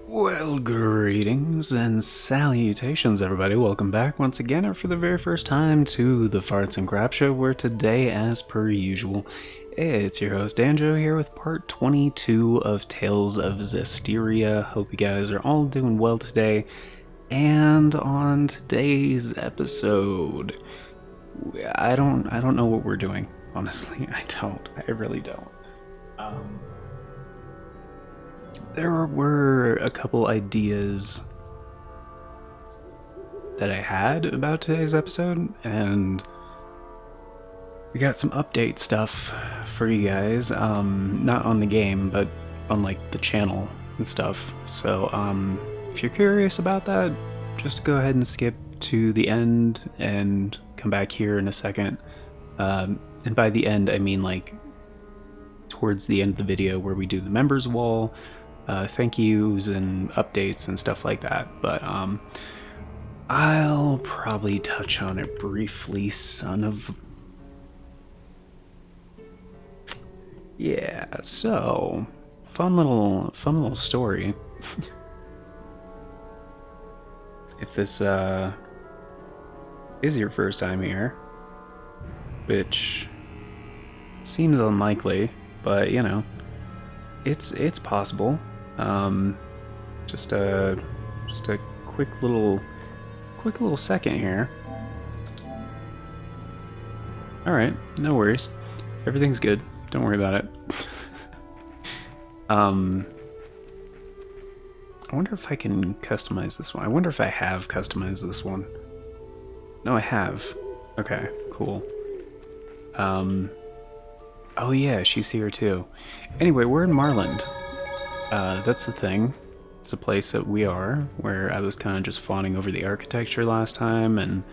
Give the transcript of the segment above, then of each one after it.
Well, greetings and salutations, everybody. Welcome back once again, or for the very first time, to the Farts and Crap Show, where today, as per usual, it's your host, Danjo, here with part 22 of Tales of Zestiria. Hope you guys are all doing well today. And on today's episode, I don't know what we're doing. Honestly, I don't. I really don't. There were a couple ideas that I had about today's episode, and we got some update stuff for you guys. Not on the game, but on like the channel and stuff. So if you're curious about that, just go ahead and skip to the end and come back here in a second. And by the end, I mean like towards the end of the video where we do the members wall, thank yous and updates and stuff like that. But I'll probably touch on it briefly, son of... Yeah, so fun little story. If this is your first time here, which seems unlikely, but you know, it's possible. Just a quick little second here. All right, no worries. Everything's good. Don't worry about it. I wonder if I can customize this one. I wonder if I have customized this one. No, I have. Okay, cool. Oh yeah, she's here too. Anyway, we're in Marland. That's the thing. It's a place that we are, where I was kind of just fawning over the architecture last time, and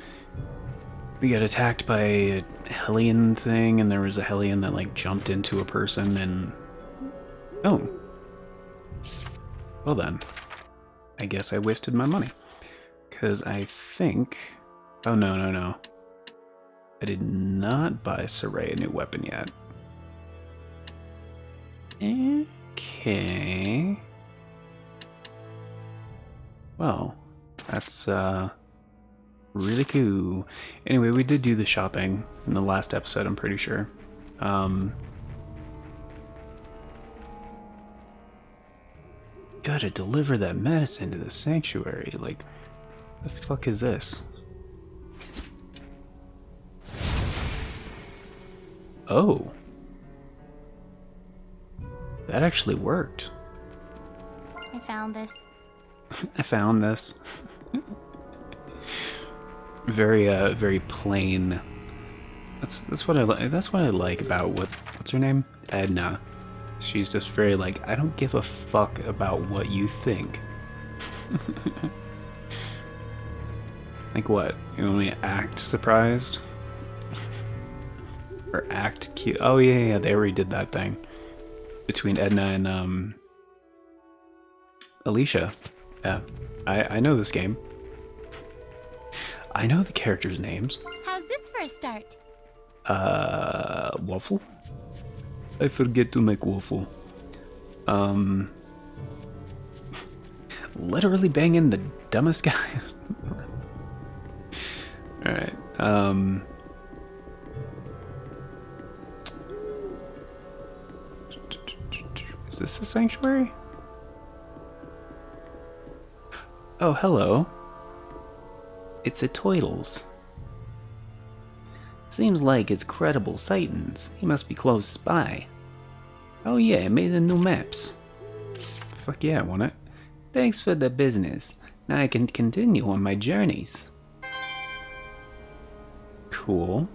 we got attacked by a Hellion thing, and there was a Hellion that like jumped into a person, and... Oh. Well then. I guess I wasted my money. Because I think... Oh no. I did not buy Saray a new weapon yet. Okay. Well, that's really cool. Anyway, we did do the shopping in the last episode, I'm pretty sure. Gotta deliver that medicine to the sanctuary. Like, the fuck is this? Oh. That actually worked. I found this. I found this. Very plain. That's what I like. That's what I like about what's her name? Edna. She's just very like, I don't give a fuck about what you think. Like what? You want me to act surprised? Or act cute? Oh yeah, they already did that thing between Edna and Alicia. Yeah, I know this game. I know the characters' names. How's this for a start? Waffle? I forget to make waffle. Literally banging the dumbest guy. Alright, is this the sanctuary? Oh, hello. It's a Toidles. Seems like it's credible sightings. He must be close by. Oh yeah, I made the new maps. Fuck yeah, I want it. Thanks for the business. Now I can continue on my journeys. Cool.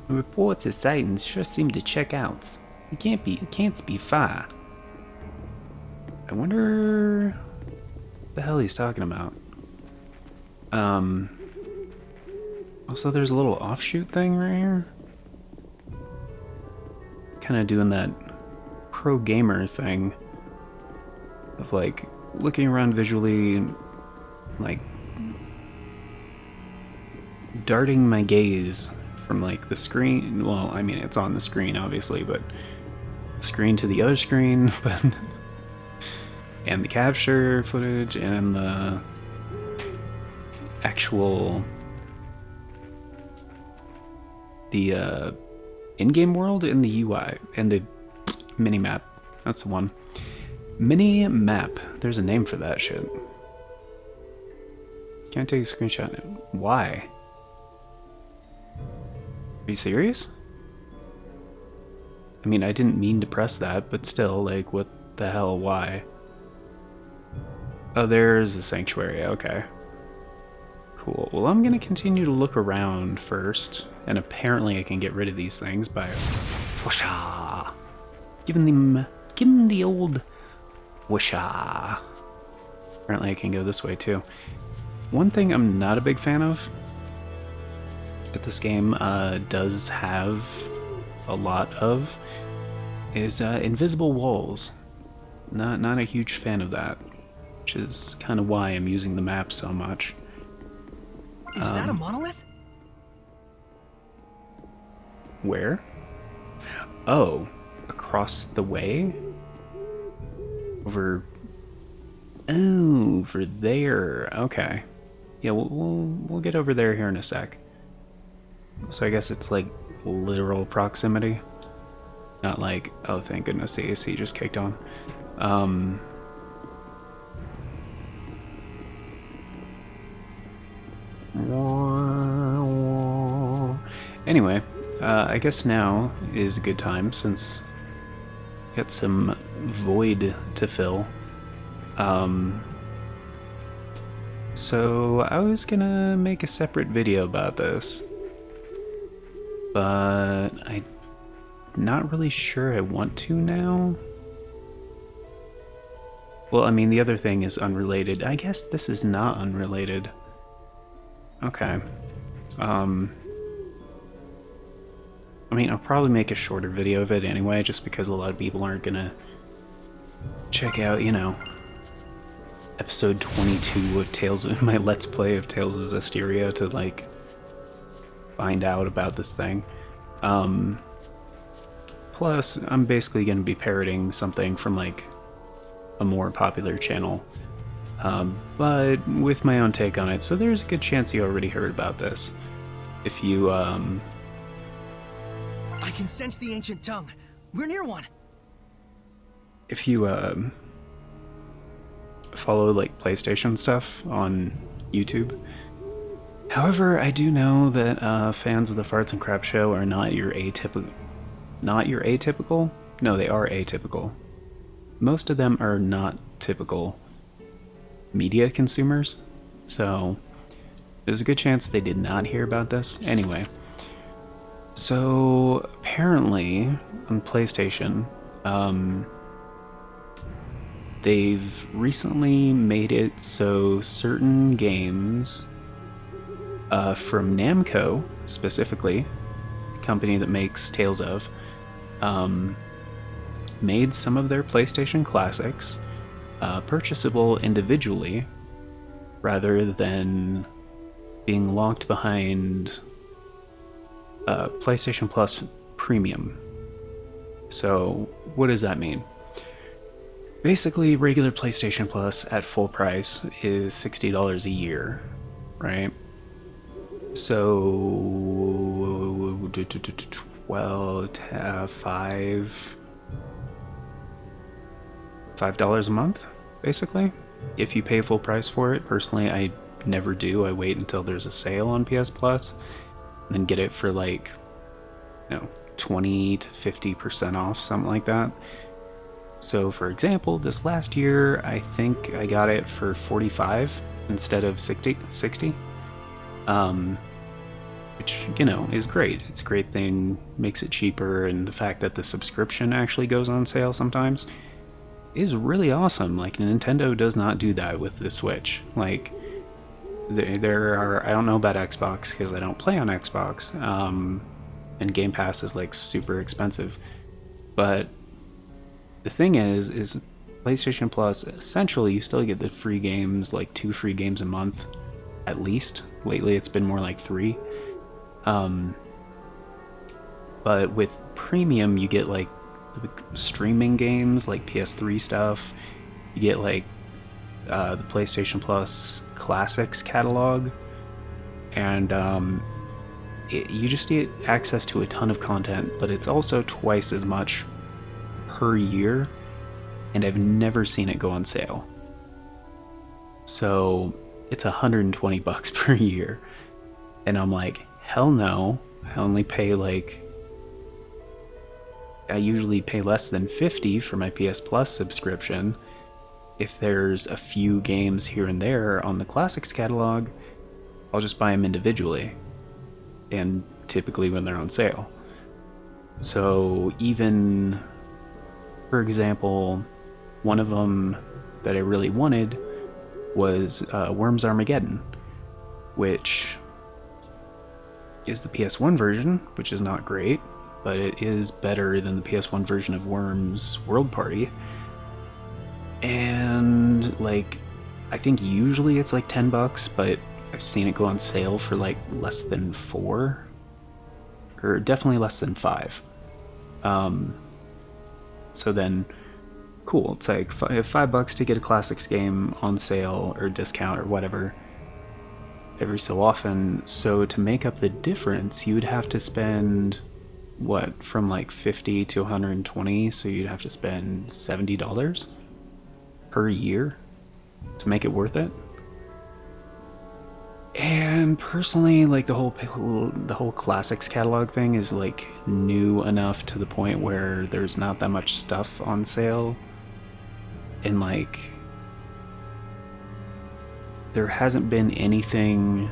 The reports of sightings sure seem to check out. It can't be far. I wonder what the hell he's talking about. Also, there's a little offshoot thing right here. Kind of doing that pro gamer thing of like looking around visually, like darting my gaze from like the screen. Well, I mean, it's on the screen, obviously, but screen to the other screen, but and the capture footage and the actual in-game world and the UI and the mini map. That's the one. Mini map. There's a name for that shit. Can't take a screenshot. Why? Are you serious? I mean, I didn't mean to press that, but still, like, what the hell? Why? Oh, there's the sanctuary. Okay. Cool. Well, I'm gonna continue to look around first, and apparently I can get rid of these things by whoosha. Give them the old whoosha. Apparently I can go this way too. One thing I'm not a big fan of that this game does have a lot of is invisible walls. Not a huge fan of that, which is kind of why I'm using the map so much. Is that a monolith? Where? Oh, across the way? Over there. Okay. Yeah, we'll get over there here in a sec. So I guess it's like literal proximity. Not like, oh thank goodness the AC just kicked on. Anyway, I guess now is a good time since we got some void to fill. So I was gonna make a separate video about this, but I'm not really sure I want to now. Well, I mean, the other thing is unrelated. I guess this is not unrelated. Okay. I mean, I'll probably make a shorter video of it anyway, just because a lot of people aren't gonna check out, you know, episode 22 of Tales of my Let's Play of Tales of Zestiria to, like, find out about this thing. Plus, I'm basically gonna be parroting something from, like, a more popular channel, but with my own take on it, so there's a good chance you already heard about this. If you, I can sense the ancient tongue. We're near one. if you, follow, like, PlayStation stuff on YouTube. However, I do know that, fans of the Farts and Crap Show are not your atypical... No, they are atypical. Most of them are not typical media consumers, so there's a good chance they did not hear about this. Anyway, so apparently on PlayStation, they've recently made it so certain games from Namco, specifically, the company that makes Tales of, made some of their PlayStation classics purchasable individually rather than being locked behind PlayStation Plus Premium. So what does that mean? Basically, regular PlayStation Plus at full price is $60 a year, right? So $5 a month, basically, if you pay full price for it. Personally, I never do. I wait until there's a sale on PS Plus and then get it for, like, you know, 20 to 50% off, something like that. So for example, this last year I think I got it for 45 instead of 60, which, you know, is great. It's a great thing, makes it cheaper, and the fact that the subscription actually goes on sale sometimes is really awesome. Like, Nintendo does not do that with the Switch. Like, there are, I don't know about Xbox because I don't play on Xbox, and Game Pass is, like, super expensive. But the thing is PlayStation Plus, essentially you still get the free games, like 2 free games a month, at least. Lately it's been more like 3. But with premium you get like the streaming games, like PS3 stuff. You get like the PlayStation Plus Classics catalog, and you just get access to a ton of content, but it's also twice as much per year, and I've never seen it go on sale. So it's $120 per year, and I'm like, hell no. I usually pay less than $50 for my PS Plus subscription. If there's a few games here and there on the Classics catalog, I'll just buy them individually, and typically when they're on sale. So even, for example, one of them that I really wanted was Worms Armageddon, which is the PS1 version, which is not great, but it is better than the PS1 version of Worms World Party. And like, I think usually it's like $10, but I've seen it go on sale for like less than 4, or definitely less than 5. So then, cool. It's like $5 to get a Classics game on sale or discount or whatever every so often. So to make up the difference, you'd have to spend what, from like 50 to 120. So you'd have to spend $70 per year to make it worth it. And personally, like the whole Classics catalog thing is like new enough to the point where there's not that much stuff on sale, and like there hasn't been anything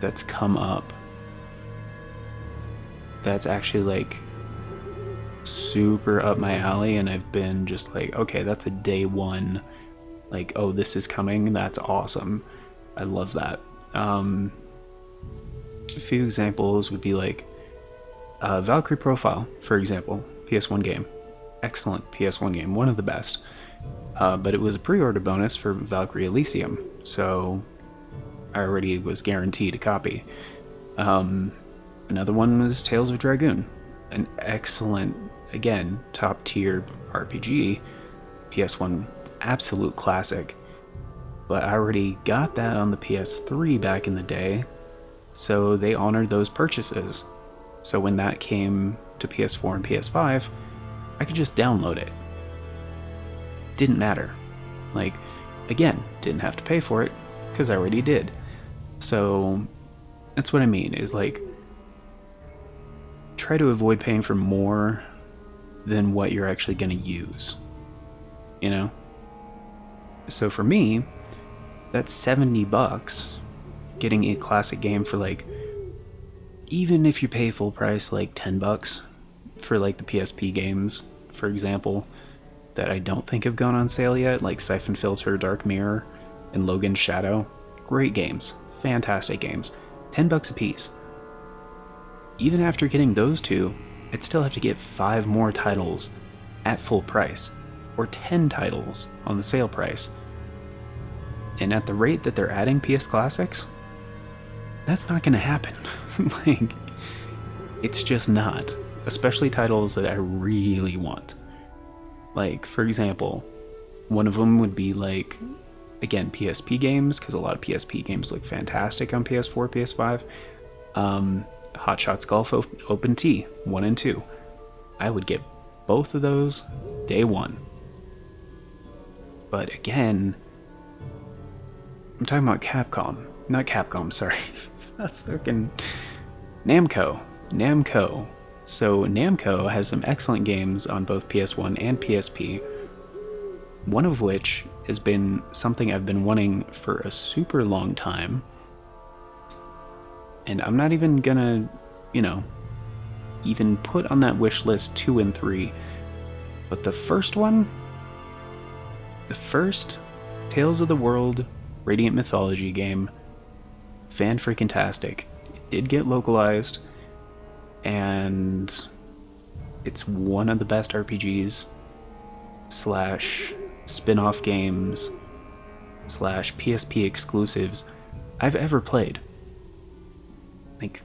that's come up that's actually like super up my alley, and I've been just like, okay, that's a day one, like, oh, this is coming, that's awesome, I love that. A few examples would be like Valkyrie Profile, for example, PS1 game, excellent PS1 game, one of the best, but it was a pre-order bonus for Valkyrie Elysium, so I already was guaranteed a copy. Another one was Tales of Dragoon, an excellent, again, top tier RPG, PS1 absolute classic, but I already got that on the PS3 back in the day, so they honored those purchases. So when that came to PS4 and PS5, I could just download it. Didn't matter. Like, again, didn't have to pay for it, because I already did. So that's what I mean, is like, try to avoid paying for more than what you're actually going to use, you know? So for me, that's $70 getting a classic game for like, even if you pay full price, like $10 for like the PSP games, for example, that I don't think have gone on sale yet, like Siphon Filter, Dark Mirror, and Logan's Shadow. Great games, fantastic games, $10 a piece. Even after getting those two, I'd still have to get 5 more titles at full price, or 10 titles on the sale price. And at the rate that they're adding PS Classics, that's not gonna happen. Like, it's just not. Especially titles that I really want. Like, for example, one of them would be like, again, PSP games, because a lot of PSP games look fantastic on PS4, PS5. Hot Shots Golf Open T 1 and 2. I would get both of those day one. But again, I'm talking about Capcom. Not Capcom, sorry. Fucking Namco. Namco. So Namco has some excellent games on both PS1 and PSP. One of which has been something I've been wanting for a super long time. And I'm not even gonna, even put on that wish list 2 and 3. But the first one, the first Tales of the World Radiant Mythology game, fan-freaking-tastic. It did get localized, and it's one of the best RPGs / spin-off games / PSP exclusives I've ever played. Like,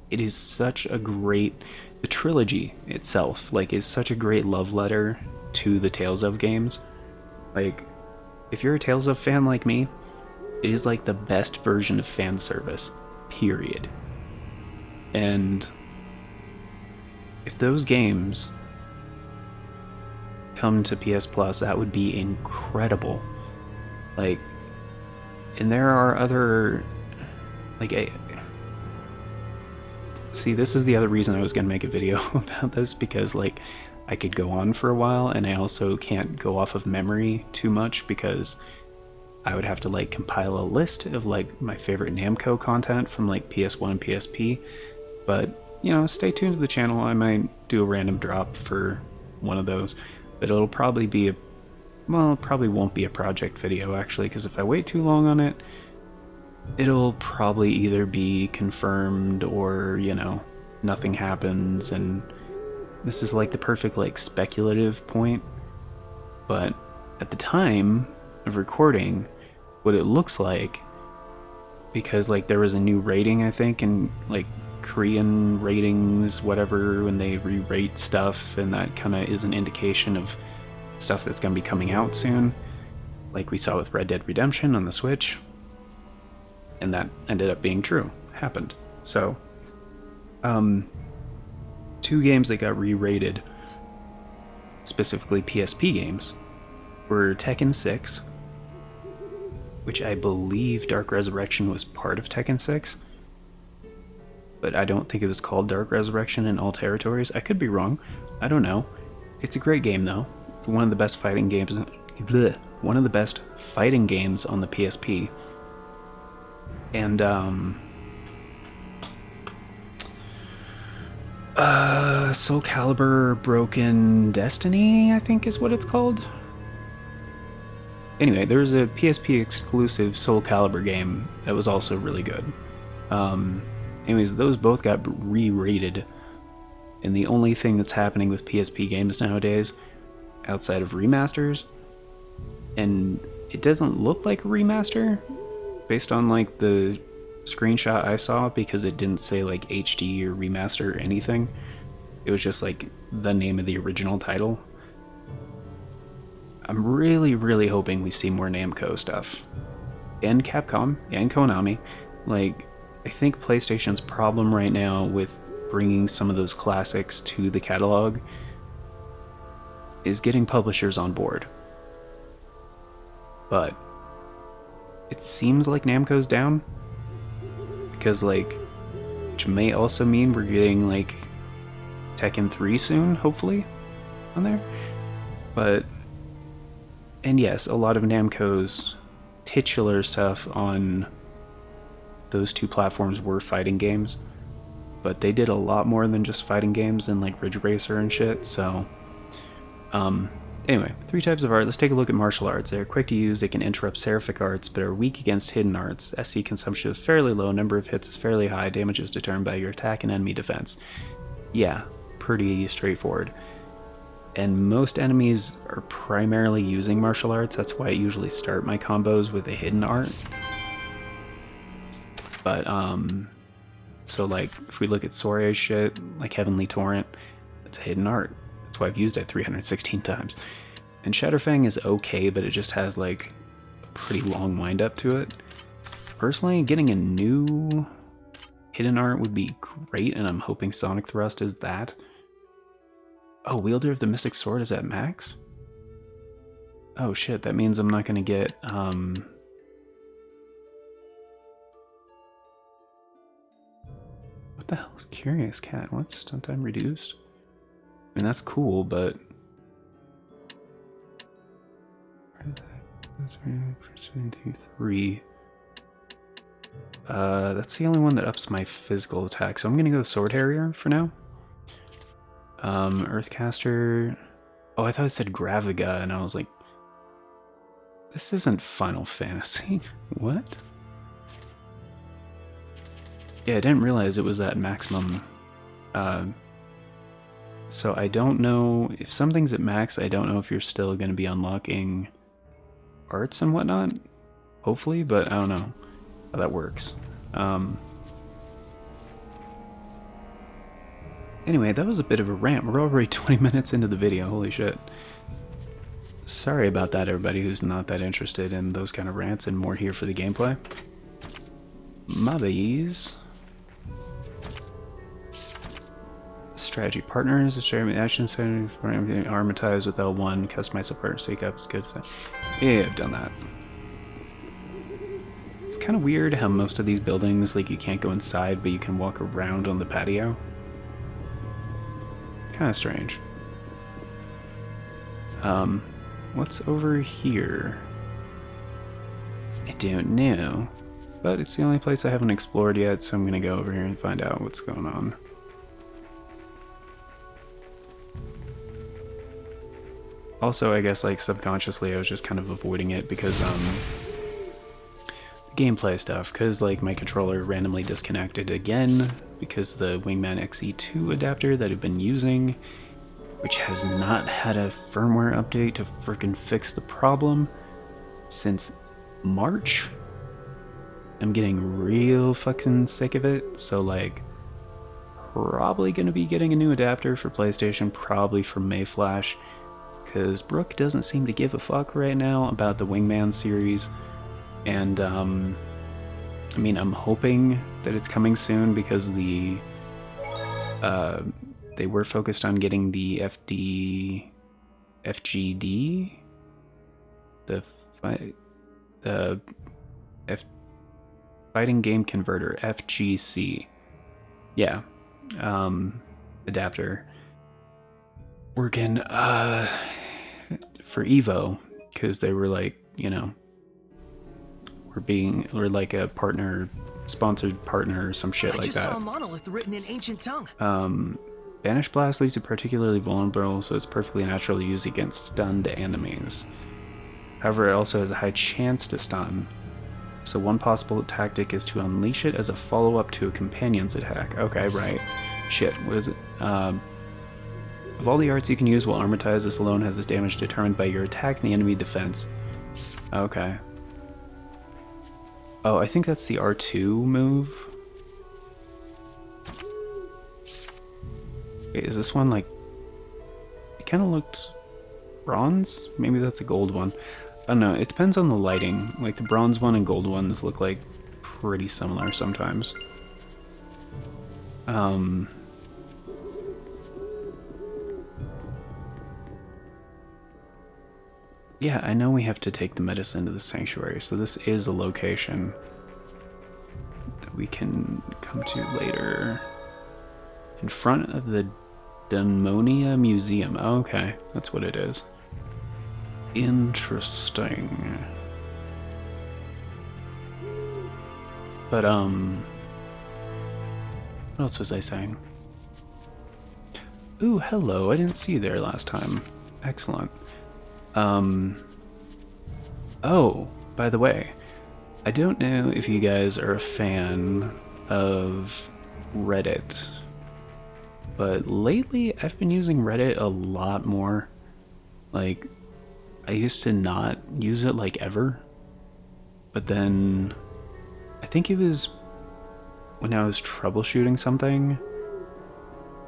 it is such a great... The trilogy itself, like, is such a great love letter to the Tales of games. Like, if you're a Tales of fan like me, it is like the best version of fan service, period. And if those games come to PS Plus, that would be incredible. Like, and there are other, like, see, this is the other reason I was gonna make a video about this, because like I could go on for a while, and I also can't go off of memory too much because I would have to like compile a list of like my favorite Namco content from like PS1 and PSP. But you know, stay tuned to the channel. I might do a random drop for one of those, but it'll probably be a, well, it probably won't be a project video actually, because if I wait too long on it, it'll probably either be confirmed or, you know, nothing happens, and this is like the perfect like speculative point. But at the time of recording, what it looks like, because like there was a new rating, I think, in like Korean ratings, whatever, when they re-rate stuff, and that kind of is an indication of stuff that's going to be coming out soon, like we saw with Red Dead Redemption on the Switch. And that ended up being true. Happened. So, two games that got re-rated, specifically PSP games, were Tekken 6, which I believe Dark Resurrection was part of Tekken 6, but I don't think it was called Dark Resurrection in all territories. I could be wrong. I don't know. It's a great game though. It's one of the best fighting games. One of the best fighting games on the PSP. And Soul Calibur Broken Destiny, I think is what it's called. Anyway, there was a PSP exclusive Soul Calibur game that was also really good. Anyways, those both got re-rated, and the only thing that's happening with PSP games nowadays, outside of remasters, and it doesn't look like a remaster, based on like the screenshot I saw, because it didn't say like HD or remaster or anything. It was just like the name of the original title. I'm really hoping we see more Namco stuff. And Capcom and Konami. Like, I think PlayStation's problem right now with bringing some of those classics to the catalog is getting publishers on board. But it seems like Namco's down, because like, which may also mean we're getting like Tekken 3 soon, hopefully, on there. But, and yes, a lot of Namco's titular stuff on those two platforms were fighting games, but they did a lot more than just fighting games and like Ridge Racer and shit. So anyway, 3 types of art. Let's take a look at martial arts. They're quick to use, they can interrupt seraphic arts, but are weak against hidden arts. SC consumption is fairly low, number of hits is fairly high, damage is determined by your attack and enemy defense. Yeah, pretty straightforward. And most enemies are primarily using martial arts, that's why I usually start my combos with a hidden art. But, so like, if we look at Soray's shit, like Heavenly Torrent, it's a hidden art. That's why I've used it 316 times. And Shadowfang is okay, but it just has like a pretty long wind up to it. Personally, getting a new hidden art would be great, and I'm hoping Sonic Thrust is that. Oh, Wielder of the Mystic Sword is at max? Oh shit, that means I'm not gonna get, what the hell is Curious Cat? What's stunt time reduced? I mean, that's cool, but... That's the only one that ups my physical attack, so I'm gonna go Sword Harrier for now. Earthcaster... Oh, I thought it said Graviga, and I was like... This isn't Final Fantasy. What? Yeah, I didn't realize it was that maximum. So I don't know... If something's at max, I don't know if you're still going to be unlocking arts and whatnot. Hopefully, but I don't know. how that works. Anyway, that was a bit of a rant. We're already 20 minutes into the video. Holy shit. Sorry about that, everybody who's not that interested in those kind of rants and more here for the gameplay. Mobbies. Strategy partners, strategy action center, armatize with L1, customize a partner, seek up, it's good stuff. Yeah, I've done that. It's kind of weird how most of these buildings, like, you can't go inside, but you can walk around on the patio. Kind of strange. What's over here? I don't know, but it's the only place I haven't explored yet, so I'm gonna go over here and find out what's going on. Also, I guess, like, subconsciously I was just kind of avoiding it because, gameplay stuff, because, like, my controller randomly disconnected again because the Wingman XE2 adapter that I've been using, which has not had a firmware update to freaking fix the problem since March. I'm getting real fucking sick of it, so, like, probably gonna be getting a new adapter for PlayStation, probably for Mayflash, because Brooke doesn't seem to give a fuck right now about the Wingman series, and, I mean, I'm hoping that it's coming soon because they were focused on getting the FGD, Fighting Game Converter, FGC, yeah, adapter, working, for Evo, because they were like, you know, we're like a partner, sponsored partner or some shit like that. I just saw a monolith written in ancient tongue. Banish Blast leaves you particularly vulnerable, so it's perfectly natural to use against stunned enemies. However, it also has a high chance to stun, so one possible tactic is to unleash it as a follow-up to a companion's attack. Okay, right. Shit, what is it? Of all the arts you can use while armatized, this alone has its damage determined by your attack and the enemy defense. Okay. Oh, I think that's the R2 move. Wait, is this one like... It kind of looked bronze? Maybe that's a gold one. I don't know, it depends on the lighting. Like, the bronze one and gold ones look like pretty similar sometimes. Yeah, I know we have to take the medicine to the sanctuary, so this is a location that we can come to later. In front of the Demonia Museum. Okay, that's what it is. Interesting. But, what else was I saying? Ooh, hello, I didn't see you there last time. Excellent. Oh, by the way, I don't know if you guys are a fan of Reddit, but lately I've been using Reddit a lot more. Like, I used to not use it like ever, but then I think it was when I was troubleshooting something,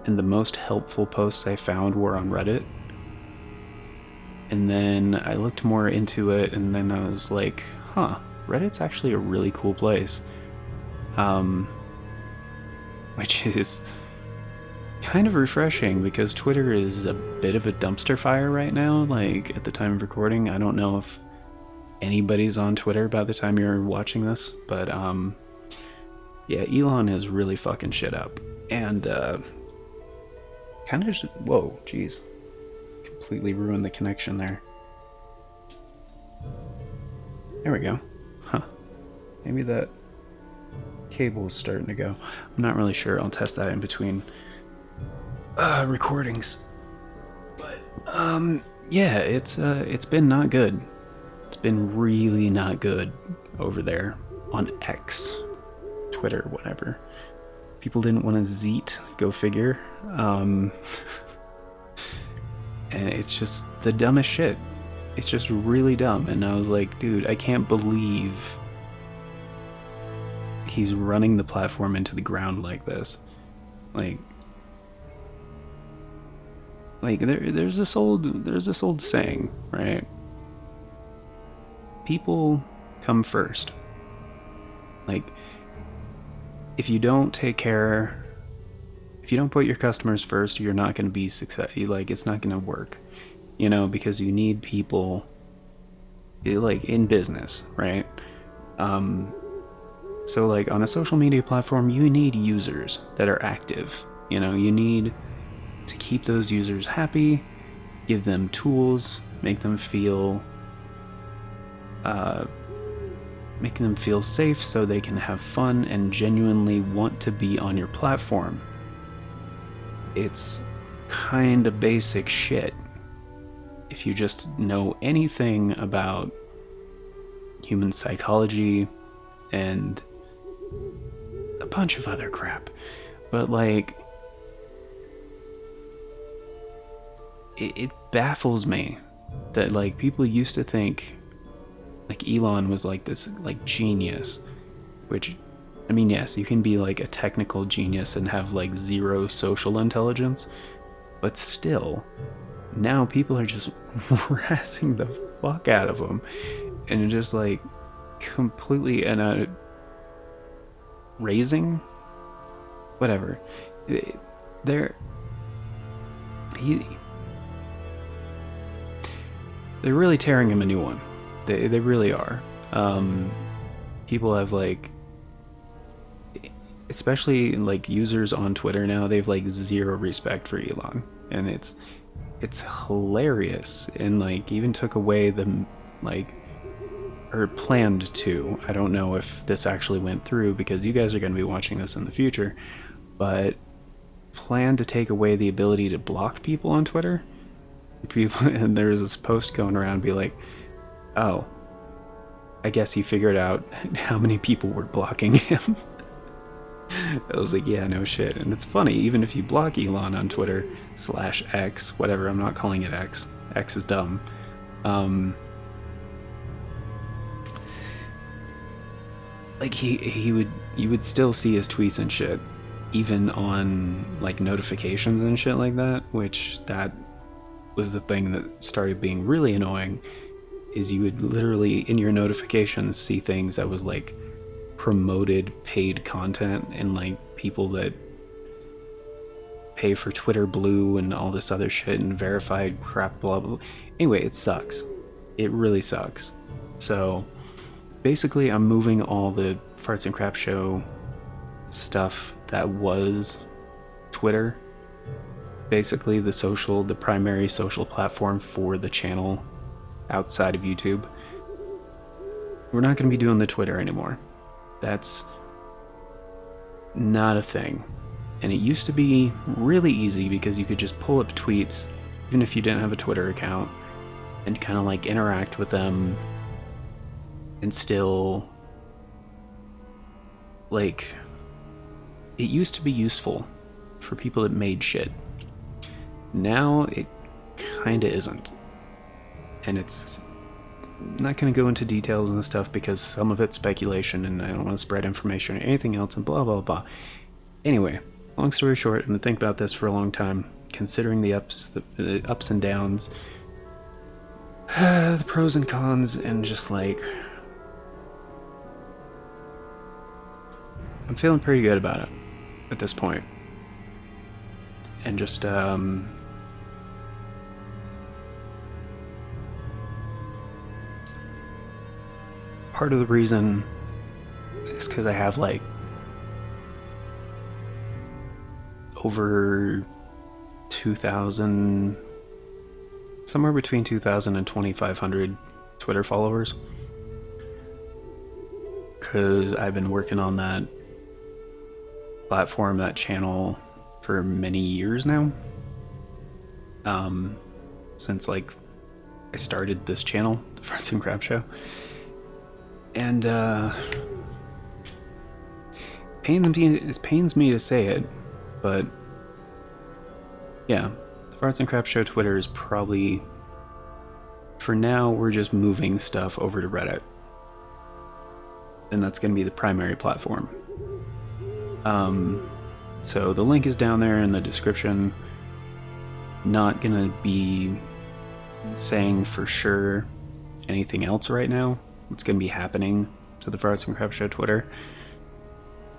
and the most helpful posts I found were on Reddit. And then I looked more into it, and then I was like, huh, Reddit's actually a really cool place. Which is kind of refreshing, because Twitter is a bit of a dumpster fire right now, like, at the time of recording. I don't know if anybody's on Twitter by the time you're watching this, but, yeah, Elon is really fucking shit up. And, kind of just, whoa, jeez. Completely ruined the connection there. There we go. Huh. Maybe that cable's starting to go. I'm not really sure. I'll test that in between recordings. But yeah, it's been not good. It's been really not good over there on X, Twitter, whatever. People didn't want to zeet, go figure. And it's just the dumbest shit. It's just really dumb. And I was like, dude, I can't believe he's running the platform into the ground like this. Like there's this old saying, right? People come first. Like, if you don't take care, if you don't put your customers first, you're not going to be successful. Like, it's not going to work, you know, because you need people, like, in business, right? So, like, on a social media platform, you need users that are active. You know, you need to keep those users happy, give them tools, make them feel safe so they can have fun and genuinely want to be on your platform. It's kind of basic shit. If you just know anything about human psychology and a bunch of other crap. But like, it baffles me that like people used to think like Elon was like this like genius, which, I mean, yes, you can be like a technical genius and have like zero social intelligence, but still, now people are just harassing the fuck out of him and just like completely raising whatever. They're really tearing him a new one. They really are. People have like, especially like users on Twitter now, they've like zero respect for Elon, and it's hilarious. And like even took away the like, or planned to. I don't know if this actually went through because you guys are going to be watching this in the future, but planned to take away the ability to block people on Twitter. People, and there's this post going around be like, oh, I guess he figured out how many people were blocking him. I was like, yeah, no shit. And it's funny, even if you block Elon on Twitter /X, whatever, I'm not calling it X. X is dumb. Like you would still see his tweets and shit, even on like notifications and shit like that, which that was the thing that started being really annoying. Is you would literally in your notifications see things that was like promoted paid content and like people that pay for Twitter Blue and all this other shit and verified crap, blah blah. Anyway, it sucks. It really sucks. So basically I'm moving all the Farts and Crap Show stuff that was Twitter, basically the primary social platform for the channel outside of YouTube. We're not going to be doing the Twitter anymore. That's not a thing. And it used to be really easy because you could just pull up tweets, even if you didn't have a Twitter account, and kind of like interact with them and still, like, it used to be useful for people that made shit. Now it kinda isn't. And it's not going to go into details and stuff because some of it's speculation and I don't want to spread information or anything else and blah blah blah. Anyway, long story short, I'm going to think about this for a long time, considering the ups and downs, the pros and cons, and just like, I'm feeling pretty good about it at this point. And just part of the reason is because I have like over 2,000, somewhere between 2,000 and 2,500 Twitter followers, because I've been working on that platform, that channel, for many years now. Since like I started this channel, the Farts and Crap Show. And it pains me to say it, but yeah, the Farts and Crap Show Twitter is probably, for now, we're just moving stuff over to Reddit. And that's going to be the primary platform. So the link is down there in the description. Not gonna be saying for sure anything else right now. What's gonna be happening to the Farts and Crap Show Twitter.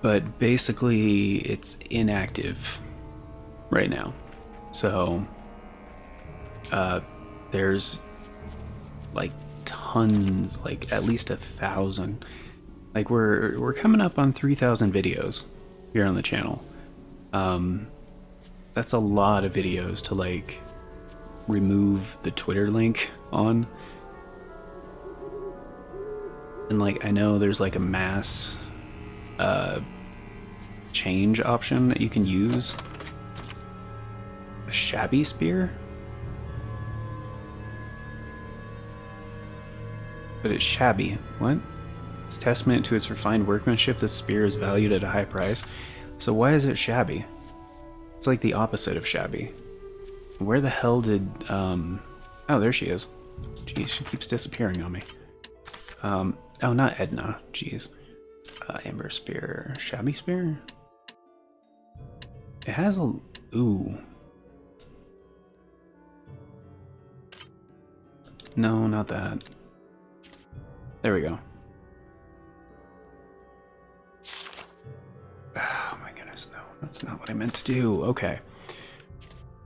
But basically, it's inactive right now. So, there's like tons, like at least 1,000. Like we're coming up on 3,000 videos here on the channel. That's a lot of videos to like remove the Twitter link on. And like I know there's like a mass change option that you can use. A shabby spear? But it's shabby. What? It's testament to its refined workmanship. This spear is valued at a high price. So why is it shabby? It's like the opposite of shabby. Where the hell did oh, there she is. Jeez, she keeps disappearing on me. Oh, not Edna. Jeez. Amber spear. Shabby spear? It has a... Ooh. No, not that. There we go. Oh my goodness, no. That's not what I meant to do. Okay.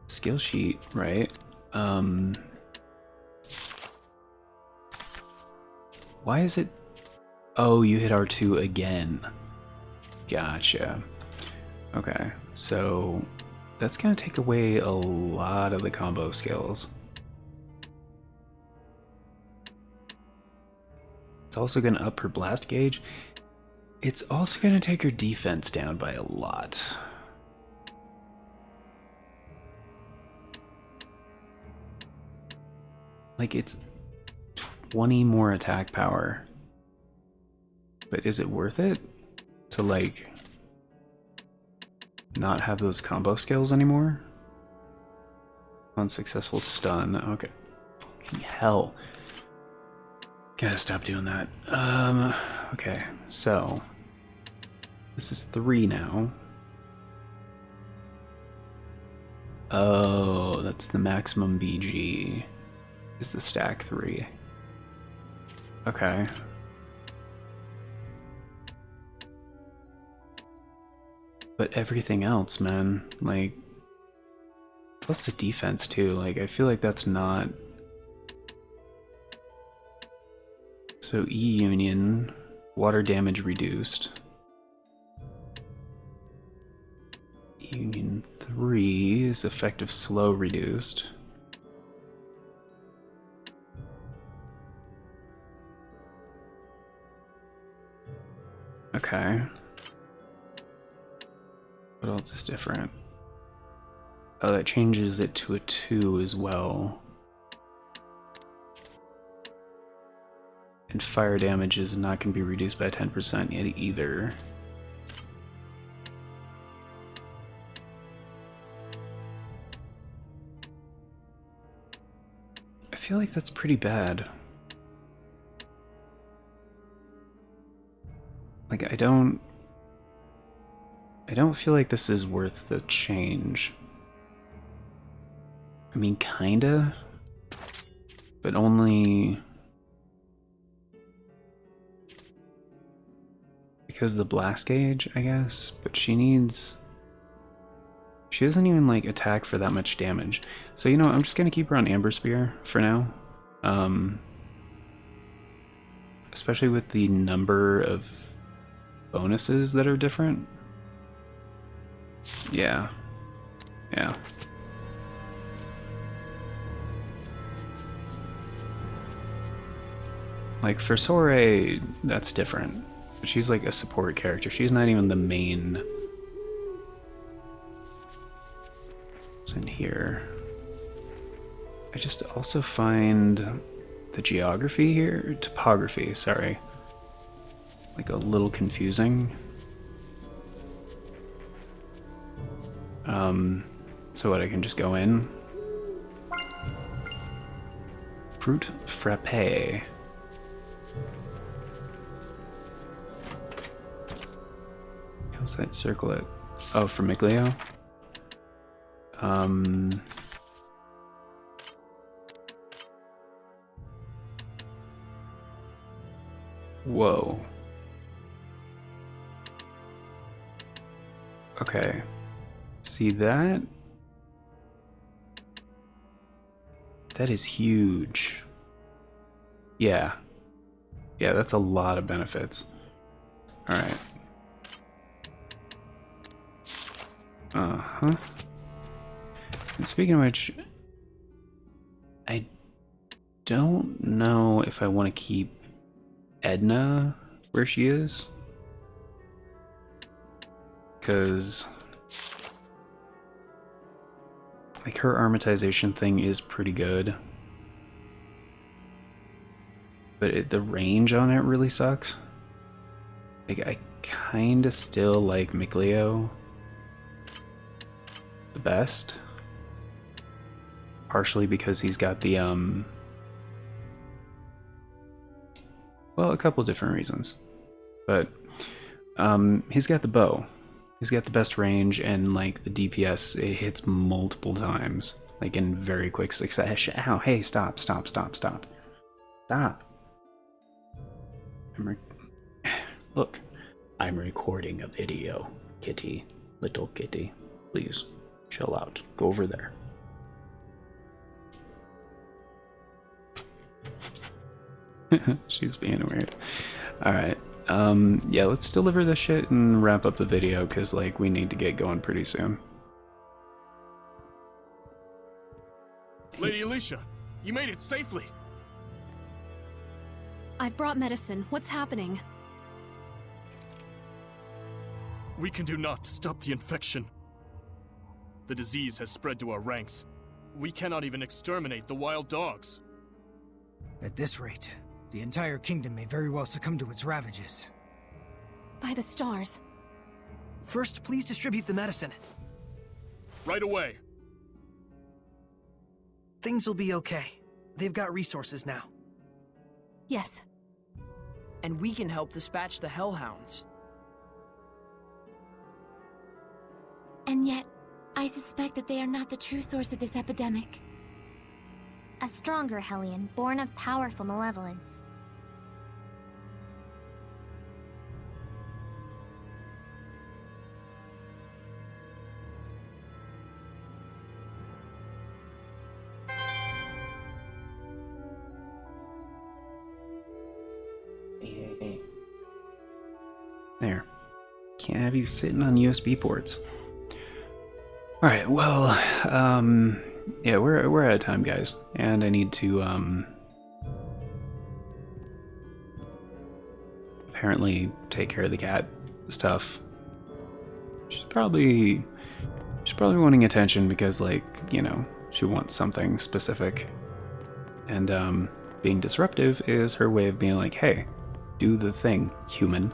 Skill sheet, right? Why is it... Oh, you hit R2 again. Gotcha. Okay, so that's gonna take away a lot of the combo skills. It's also gonna up her blast gauge. It's also gonna take her defense down by a lot. Like, it's 20 more attack power. But is it worth it to, like, not have those combo skills anymore? Unsuccessful stun. Okay. Fucking hell. Gotta stop doing that. Okay, so this is 3 now. Oh, that's the maximum BG. Is the stack 3. Okay. But everything else, man, like, plus the defense too, like, I feel like that's not... So E-Union, water damage reduced. Union 3 is effective slow reduced. Okay. What else is different? Oh, that changes it to a 2 as well. And fire damage is not going to be reduced by 10% yet either. I feel like that's pretty bad. Like, I don't feel like this is worth the change. I mean, kinda, but only because of the blast gauge, I guess. But she doesn't even like attack for that much damage. So, you know, I'm just gonna keep her on Amber Spear for now. Especially with the number of bonuses that are different. Yeah. Yeah. Like for Sorae, that's different. But she's like a support character. She's not even the main. What's in here? I just also find the geography here, topography, sorry, like a little confusing. So what, I can just go in? Fruit frappe. Kills Side circlet. Oh, for Miglio? Whoa. Okay. See that? That is huge. Yeah. Yeah, that's a lot of benefits. Alright. Uh-huh. And speaking of which, I don't know if I want to keep Edna where she is. Because like her armatization thing is pretty good. But the range on it really sucks. Like, I kinda still like Miglio the best. Partially because he's got the, well, a couple different reasons. But, he's got the bow. He's got the best range, and, like, the DPS, it hits multiple times. Like, in very quick succession. Ow, hey, stop. Stop. Look, I'm recording a video, kitty. Little kitty. Please, chill out. Go over there. She's being weird. Alright. Yeah, let's deliver this shit and wrap up the video, because, like, we need to get going pretty soon. Lady Alicia, you made it safely. I've brought medicine. What's happening? We can do naught to stop the infection. The disease has spread to our ranks. We cannot even exterminate the wild dogs. At this rate, the entire kingdom may very well succumb to its ravages. By the stars. First, please distribute the medicine. Right away. Things will be okay. They've got resources now. Yes. And we can help dispatch the hellhounds. And yet, I suspect that they are not the true source of this epidemic. A stronger Hellion, born of powerful malevolence. Hey. There. Can't have you sitting on USB ports. Alright, well, yeah, we're out of time, guys. And I need to, apparently take care of the cat stuff. She's probably wanting attention because, like, you know, she wants something specific. And, being disruptive is her way of being like, hey, do the thing, human.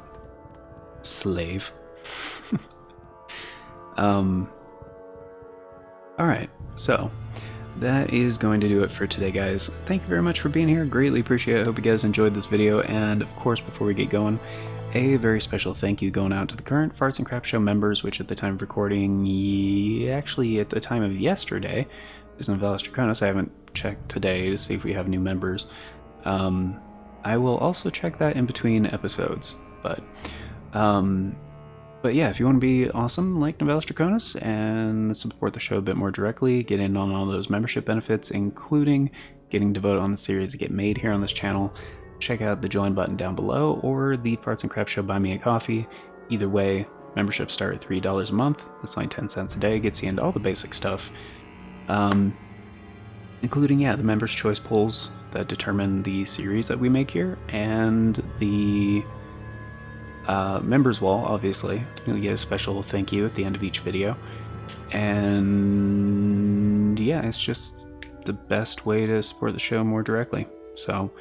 Slave. Alright, so that is going to do it for today, guys. Thank you very much for being here. Greatly appreciate it. I hope you guys enjoyed this video. And of course, before we get going, a very special thank you going out to the current Farts and Crap Show members, which at the time of recording, actually at the time of yesterday, is Novelis Draconis. I haven't checked today to see if we have new members. I will also check that in between episodes, but yeah, if you want to be awesome like Novelis Draconis and support the show a bit more directly, get in on all those membership benefits, including getting to vote on the series that get made here on this channel, check out the join button down below or the Farts and Crap Show Buy Me a Coffee. Either way, memberships start at $3 a month. That's only 10 cents a day. Gets you into all the basic stuff, including, yeah, the Members' Choice polls that determine the series that we make here, and the members wall. Obviously you'll get a special thank you at the end of each video, and yeah, it's just the best way to support the show more directly, so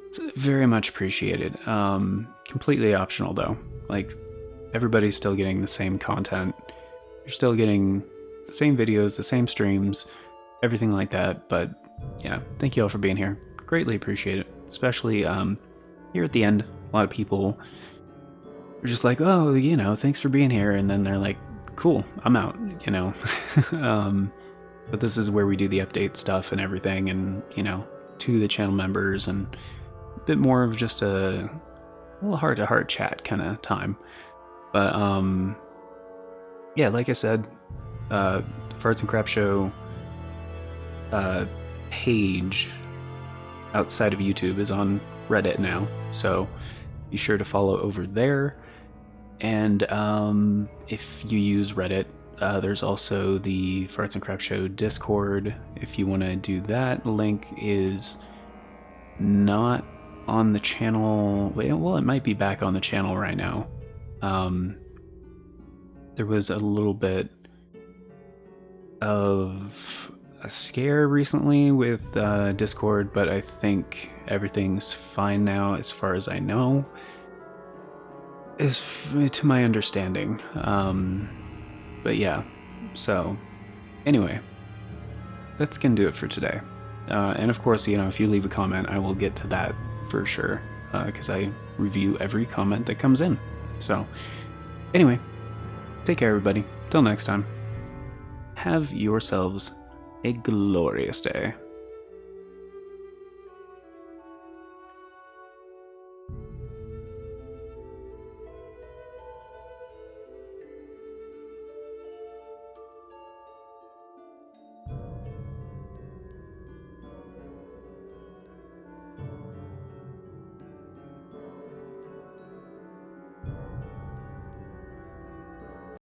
it's very much appreciated. Completely optional though. Like, everybody's still getting the same content, you're still getting the same videos, the same streams, everything like that. But yeah, thank you all for being here. Greatly appreciate it, especially here at the end. A lot of people we're just like, oh, you know, thanks for being here, and then they're like, cool, I'm out, you know. But this is where we do the update stuff and everything, and, you know, to the channel members, and a bit more of just a little heart-to-heart chat kind of time. But yeah, like I said, Farts and Crap Show page outside of YouTube is on Reddit now, so be sure to follow over there. And if you use Reddit, there's also the Farts and Crap Show Discord. If you want to do that, the link is not on the channel. Well, it might be back on the channel right now. There was a little bit of a scare recently with Discord, but I think everything's fine now as far as I know, is to my understanding. But yeah, so anyway, that's gonna do it for today. And of course, you know, if you leave a comment, I will get to that for sure, because I review every comment that comes in. So anyway, take care, everybody. Till next time, have yourselves a glorious day.